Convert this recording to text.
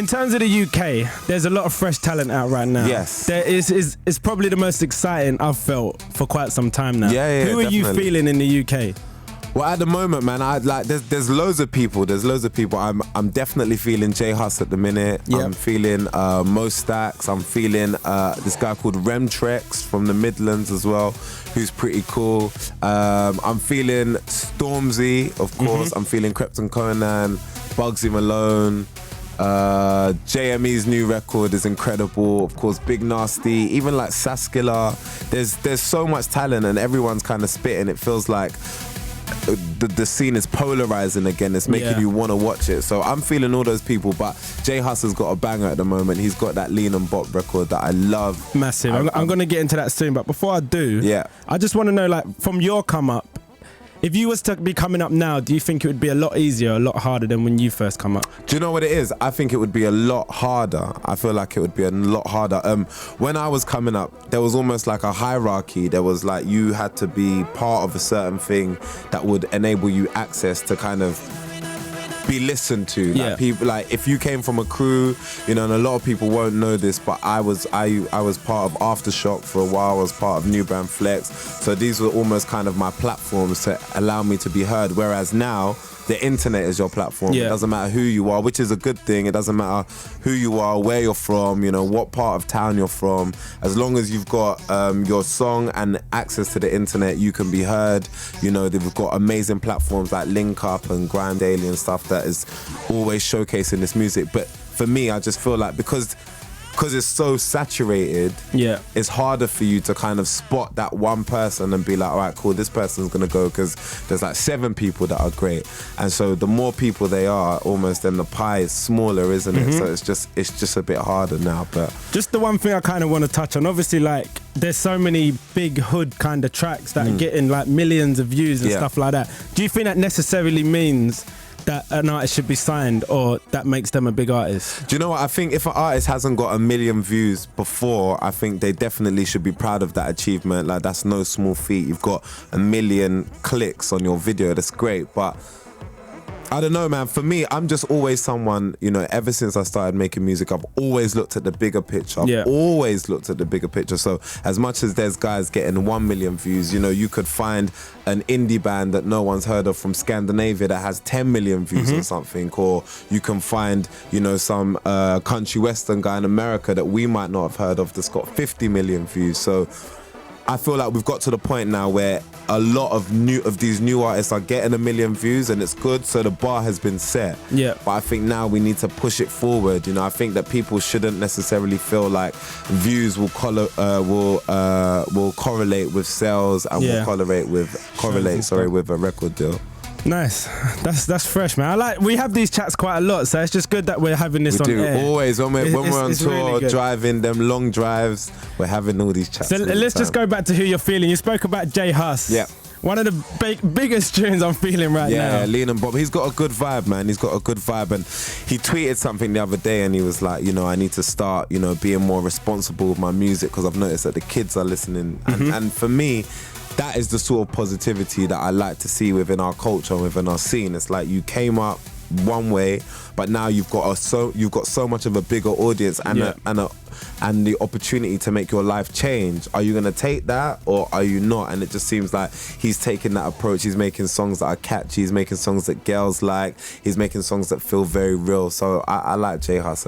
In terms of the UK, there's a lot of fresh talent out right now. Yes. There is it's probably the most exciting I've felt for quite some time now. Yeah, Who are you definitely. feeling in the UK? Well, at the moment, man, there's loads of people. I'm definitely feeling J Hus at the minute. Yep. I'm feeling Mo Stacks. I'm feeling this guy called Remtrex from the Midlands as well, who's pretty cool. I'm feeling Stormzy, of course. I'm feeling Krypton Conan, Bugsy Malone. JME's new record is incredible. Of course, Big Nasty, even like Saskilla. There's so much talent and everyone's kind of spitting. It feels like the scene is polarizing again. It's making you want to watch it. So I'm feeling all those people, but J Hus has got a banger at the moment. He's got that Lean and Bop record that I love. Massive. I'm going to get into that soon, but before I do, I just want to know, like, from your come up, if you was to be coming up now, do you think it would be a lot easier, a lot harder than when you first come up? Do you know what it is? I think it would be a lot harder. I feel like it would be a lot harder. When I was coming up, there was almost like a hierarchy. There was like you had to be part of a certain thing that would enable you access to kind of be listened to. Like people, like if you came from a crew, you know, and a lot of people won't know this, but I was part of Aftershock for a while. I was part of New Brand Flex. So these were almost kind of my platforms to allow me to be heard. Whereas now, the internet is your platform. It doesn't matter who you are, which is a good thing. It doesn't matter who you are, where you're from, you know, what part of town you're from. As long as you've got your song and access to the internet, you can be heard. You know, they've got amazing platforms like Link Up and Grime Daily and stuff that is always showcasing this music. But for me, I just feel like because it's so saturated, it's harder for you to kind of spot that one person and be like, all right, cool, this person's gonna go, because there's like 7 people that are great. And so the more people they are, almost then the pie is smaller, isn't it? So it's just a bit harder now. But just the one thing I kind of want to touch on, obviously, like, there's so many big hood kind of tracks that are getting like millions of views and stuff like that. Do you think that necessarily means that an artist should be signed, or that makes them a big artist? Do you know what? I think if an artist hasn't got 1 million views before, I think they definitely should be proud of that achievement. Like, that's no small feat. You've got 1 million clicks on your video. That's great. But I don't know, man. For me, I'm just always someone, you know, ever since I started making music, I've always looked at the bigger picture. I've always looked at the bigger picture. So as much as there's guys getting 1 million views, you know, you could find an indie band that no one's heard of from Scandinavia that has 10 million views or something. Or you can find, you know, some country western guy in America that we might not have heard of that's got 50 million views. So I feel like we've got to the point now where a lot of these new artists are getting 1 million views, and it's good. So the bar has been set. But I think now we need to push it forward. You know, I think that people shouldn't necessarily feel like views will correlate with sales and will correlate with a record deal. Nice. That's fresh, man. We have these chats quite a lot, so it's just good that we're having this on air. Always when we're on tour, really driving them long drives, we're having all these chats. So let's just go back to who you're feeling. You spoke about J Hus. One of the biggest tunes I'm feeling right now. Yeah, Lean and Bob. He's got a good vibe, man. He's got a good vibe. And he tweeted something the other day and he was like, you know, I need to start, you know, being more responsible with my music because I've noticed that the kids are listening. And for me, that is the sort of positivity that I like to see within our culture and within our scene. It's like you came up one way, but now you've got so much of a bigger audience and the opportunity to make your life change. Are you gonna take that or are you not? And it just seems like he's taking that approach. He's making songs that are catchy. He's making songs that girls like. He's making songs that feel very real. So I like J Hus.